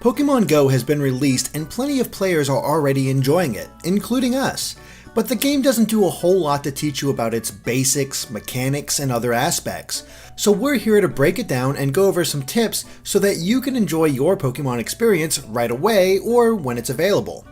Pokemon Go has been released and plenty of players are already enjoying it, including us. But the game doesn't do a whole lot to teach you about its basics, mechanics, and other aspects. So we're here to break it down and go over some tips so that you can enjoy your Pokemon experience right away or when it's available.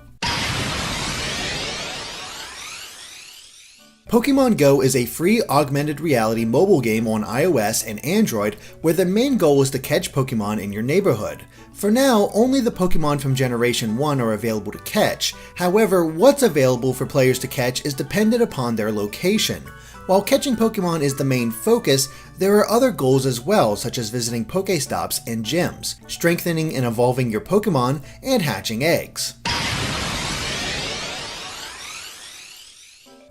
Pokemon Go is a free augmented reality mobile game on iOS and Android where the main goal is to catch Pokemon in your neighborhood. For now, only the Pokemon from Generation 1 are available to catch. However, what's available for players to catch is dependent upon their location. While catching Pokemon is the main focus, there are other goals as well, such as visiting Pokestops and gyms, strengthening and evolving your Pokemon, and hatching eggs.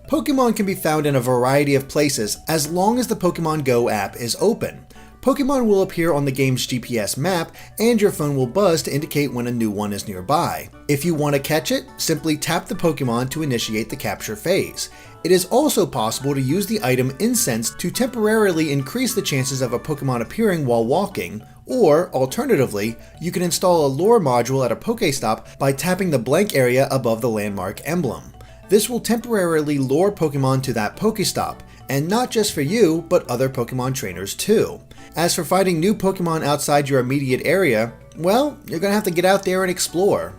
Pokemon can be found in a variety of places as long as the Pokemon Go app is open. Pokemon will appear on the game's GPS map, and your phone will buzz to indicate when a new one is nearby. If you want to catch it, simply tap the Pokemon to initiate the capture phase. It is also possible to use the item Incense to temporarily increase the chances of a Pokemon appearing while walking, or, alternatively, you can install a lure module at a Pokestop by tapping the blank area above the landmark emblem. This will temporarily lure Pokemon to that Pokestop, and not just for you, but other Pokemon trainers too. As for finding new Pokemon outside your immediate area, well, you're gonna have to get out there and explore.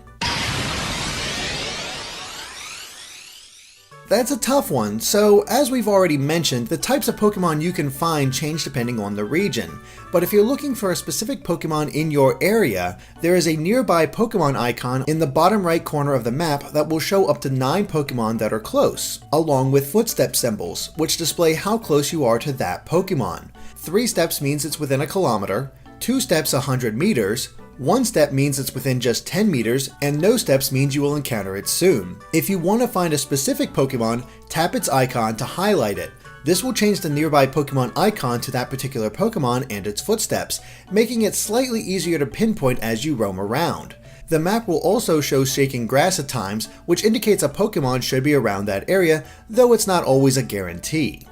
That's a tough one, so as we've already mentioned, the types of Pokemon you can find change depending on the region. But if you're looking for a specific Pokemon in your area, there is a nearby Pokemon icon in the bottom right corner of the map that will show up to 9 Pokemon that are close, along with footstep symbols, which display how close you are to that Pokemon. 3 steps means it's within a kilometer, 2 steps 100 meters, 1 step means it's within just 10 meters, and no steps means you will encounter it soon. If you want to find a specific Pokemon, tap its icon to highlight it. This will change the nearby Pokemon icon to that particular Pokemon and its footsteps, making it slightly easier to pinpoint as you roam around. The map will also show shaking grass at times, which indicates a Pokemon should be around that area, though it's not always a guarantee.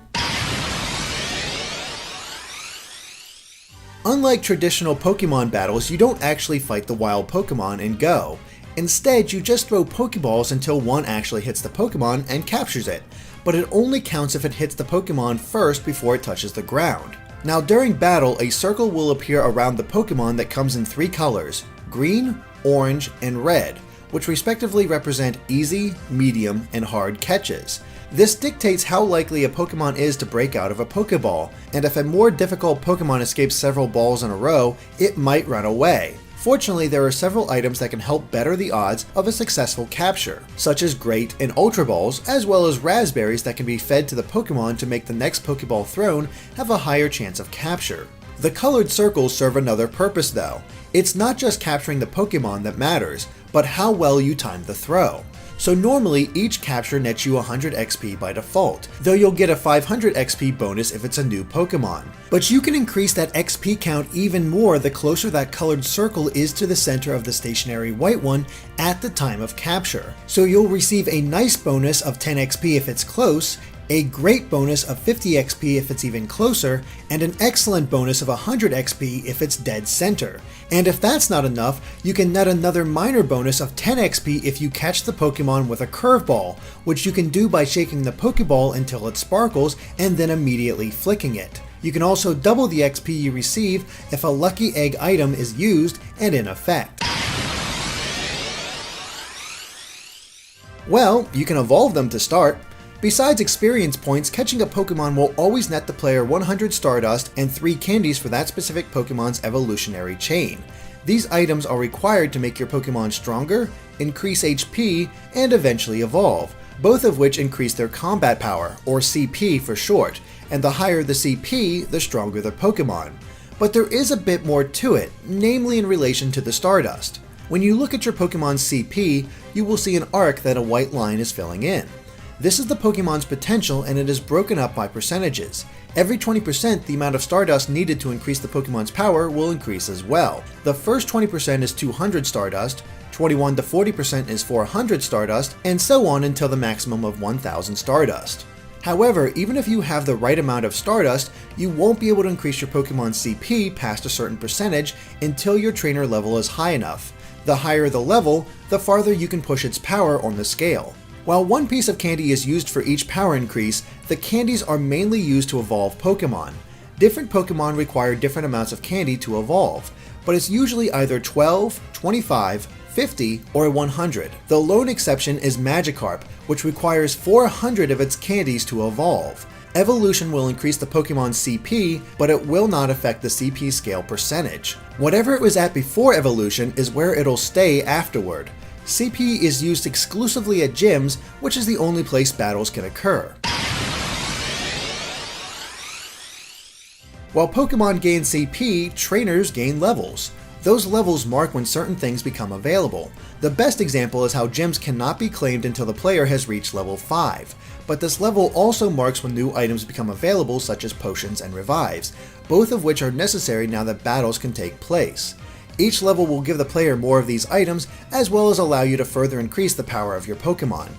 Unlike traditional Pokemon battles, you don't actually fight the wild Pokemon in Go. Instead, you just throw Pokeballs until one actually hits the Pokemon and captures it, but it only counts if it hits the Pokemon first before it touches the ground. Now during battle, a circle will appear around the Pokemon that comes in 3 colors, green, orange, and red, which respectively represent easy, medium, and hard catches. This dictates how likely a Pokemon is to break out of a Pokeball, and if a more difficult Pokemon escapes several balls in a row, it might run away. Fortunately, there are several items that can help better the odds of a successful capture, such as Great and Ultra Balls, as well as raspberries that can be fed to the Pokemon to make the next Pokeball thrown have a higher chance of capture. The colored circles serve another purpose though. It's not just capturing the Pokemon that matters, but how well you time the throw. So normally, each capture nets you 100 XP by default, though you'll get a 500 XP bonus if it's a new Pokemon. But you can increase that XP count even more the closer that colored circle is to the center of the stationary white one at the time of capture. So you'll receive a nice bonus of 10 XP if it's close, a great bonus of 50 XP if it's even closer, and an excellent bonus of 100 XP if it's dead center. And if that's not enough, you can net another minor bonus of 10 XP if you catch the Pokemon with a curveball, which you can do by shaking the Pokeball until it sparkles and then immediately flicking it. You can also double the XP you receive if a lucky egg item is used and in effect. Well, you can evolve them to start. Besides experience points, catching a Pokemon will always net the player 100 Stardust and 3 candies for that specific Pokemon's evolutionary chain. These items are required to make your Pokemon stronger, increase HP, and eventually evolve, both of which increase their combat power, or CP for short, and the higher the CP, the stronger the Pokemon. But there is a bit more to it, namely in relation to the Stardust. When you look at your Pokemon's CP, you will see an arc that a white line is filling in. This is the Pokemon's potential and it is broken up by percentages. Every 20%, the amount of Stardust needed to increase the Pokemon's power will increase as well. The first 20% is 200 Stardust, 21 to 40% is 400 Stardust, and so on until the maximum of 1000 Stardust. However, even if you have the right amount of Stardust, you won't be able to increase your Pokemon's CP past a certain percentage until your trainer level is high enough. The higher the level, the farther you can push its power on the scale. While one piece of candy is used for each power increase, the candies are mainly used to evolve Pokemon. Different Pokemon require different amounts of candy to evolve, but it's usually either 12, 25, 50, or 100. The lone exception is Magikarp, which requires 400 of its candies to evolve. Evolution will increase the Pokemon's CP, but it will not affect the CP scale percentage. Whatever it was at before evolution is where it'll stay afterward. CP is used exclusively at gyms, which is the only place battles can occur. While Pokemon gain CP, trainers gain levels. Those levels mark when certain things become available. The best example is how gyms cannot be claimed until the player has reached level 5, but this level also marks when new items become available, such as potions and revives, both of which are necessary now that battles can take place. Each level will give the player more of these items, as well as allow you to further increase the power of your Pokemon.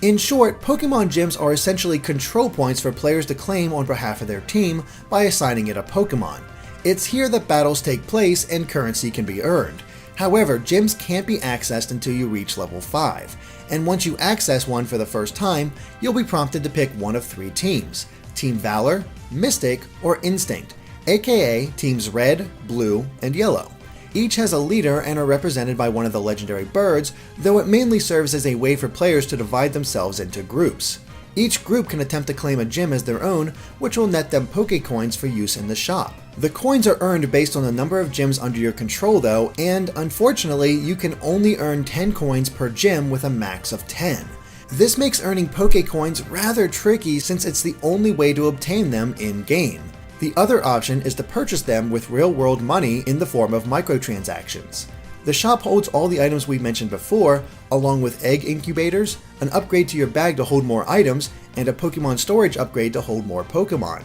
In short, Pokemon gyms are essentially control points for players to claim on behalf of their team by assigning it a Pokemon. It's here that battles take place and currency can be earned. However, gyms can't be accessed until you reach level 5, and once you access one for the first time, you'll be prompted to pick one of 3 teams: Team Valor, Mystic, or Instinct, aka Teams Red, Blue, and Yellow. Each has a leader and are represented by one of the legendary birds, though it mainly serves as a way for players to divide themselves into groups. Each group can attempt to claim a gym as their own, which will net them Pokecoins for use in the shop. The coins are earned based on the number of gyms under your control though, and unfortunately, you can only earn 10 coins per gym with a max of 10. This makes earning Pokecoins rather tricky since it's the only way to obtain them in-game. The other option is to purchase them with real-world money in the form of microtransactions. The shop holds all the items we mentioned before, along with egg incubators, an upgrade to your bag to hold more items, and a Pokemon storage upgrade to hold more Pokemon.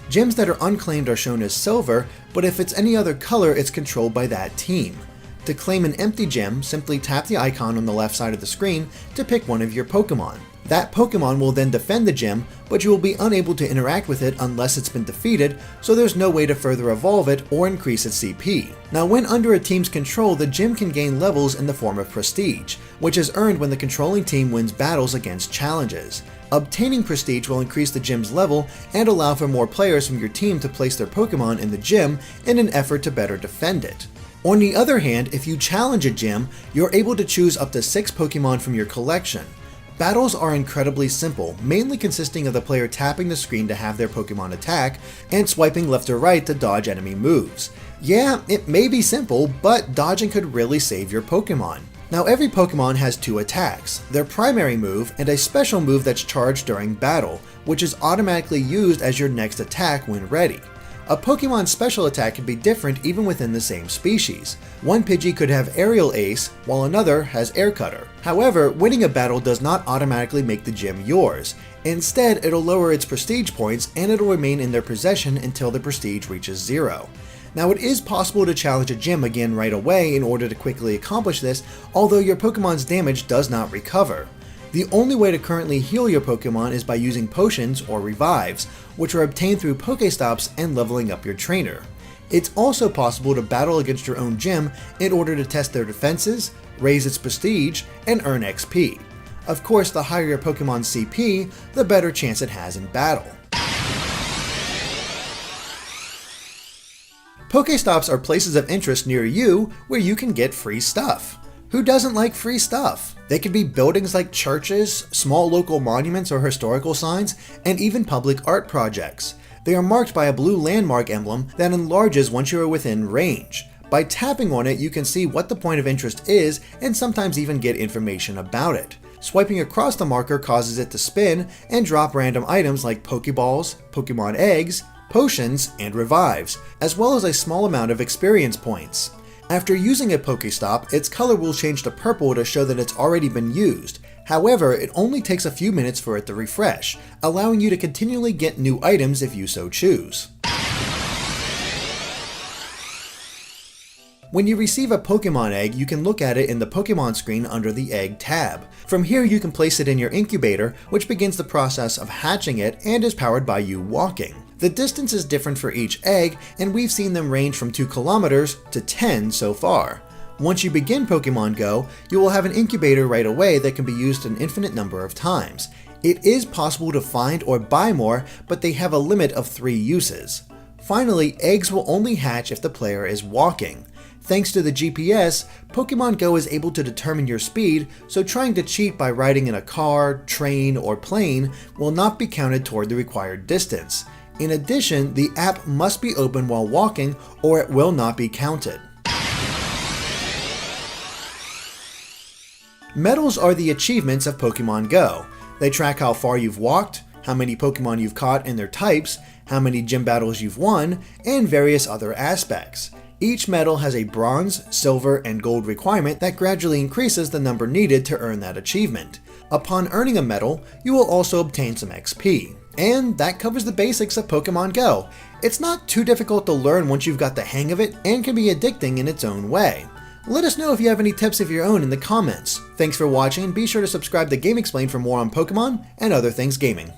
Gyms that are unclaimed are shown as silver, but if it's any other color, it's controlled by that team. To claim an empty gym, simply tap the icon on the left side of the screen to pick one of your Pokemon. That Pokemon will then defend the gym, but you will be unable to interact with it unless it's been defeated, so there's no way to further evolve it or increase its CP. Now, when under a team's control, the gym can gain levels in the form of prestige, which is earned when the controlling team wins battles against challenges. Obtaining prestige will increase the gym's level and allow for more players from your team to place their Pokemon in the gym in an effort to better defend it. On the other hand, if you challenge a gym, you're able to choose up to 6 Pokemon from your collection. Battles are incredibly simple, mainly consisting of the player tapping the screen to have their Pokemon attack, and swiping left or right to dodge enemy moves. Yeah, it may be simple, but dodging could really save your Pokemon. Now every Pokemon has 2 attacks, their primary move and a special move that's charged during battle, which is automatically used as your next attack when ready. A Pokemon's special attack can be different even within the same species. One Pidgey could have Aerial Ace, while another has Air Cutter. However, winning a battle does not automatically make the gym yours. Instead, it'll lower its prestige points and it'll remain in their possession until the prestige reaches 0. Now, it is possible to challenge a gym again right away in order to quickly accomplish this, although your Pokemon's damage does not recover. The only way to currently heal your Pokemon is by using potions or revives, which are obtained through Pokestops and leveling up your trainer. It's also possible to battle against your own gym in order to test their defenses, raise its prestige, and earn XP. Of course, the higher your Pokemon's CP, the better chance it has in battle. Pokestops are places of interest near you where you can get free stuff. Who doesn't like free stuff? They could be buildings like churches, small local monuments or historical signs, and even public art projects. They are marked by a blue landmark emblem that enlarges once you are within range. By tapping on it, you can see what the point of interest is and sometimes even get information about it. Swiping across the marker causes it to spin and drop random items like Pokeballs, Pokemon eggs, potions, and revives, as well as a small amount of experience points. After using a Pokestop, its color will change to purple to show that it's already been used. However, it only takes a few minutes for it to refresh, allowing you to continually get new items if you so choose. When you receive a Pokemon egg, you can look at it in the Pokemon screen under the Egg tab. From here, you can place it in your incubator, which begins the process of hatching it and is powered by you walking. The distance is different for each egg, and we've seen them range from 2 kilometers to 10 so far. Once you begin Pokemon Go, you will have an incubator right away that can be used an infinite number of times. It is possible to find or buy more, but they have a limit of 3 uses. Finally, eggs will only hatch if the player is walking. Thanks to the GPS, Pokemon Go is able to determine your speed, so trying to cheat by riding in a car, train, or plane will not be counted toward the required distance. In addition, the app must be open while walking or it will not be counted. Medals are the achievements of Pokemon Go. They track how far you've walked, how many Pokemon you've caught and their types, how many gym battles you've won, and various other aspects. Each medal has a bronze, silver, and gold requirement that gradually increases the number needed to earn that achievement. Upon earning a medal, you will also obtain some XP. And that covers the basics of Pokemon Go. It's not too difficult to learn once you've got the hang of it, and can be addicting in its own way. Let us know if you have any tips of your own in the comments. Thanks for watching, and be sure to subscribe to GameXplain for more on Pokemon and other things gaming.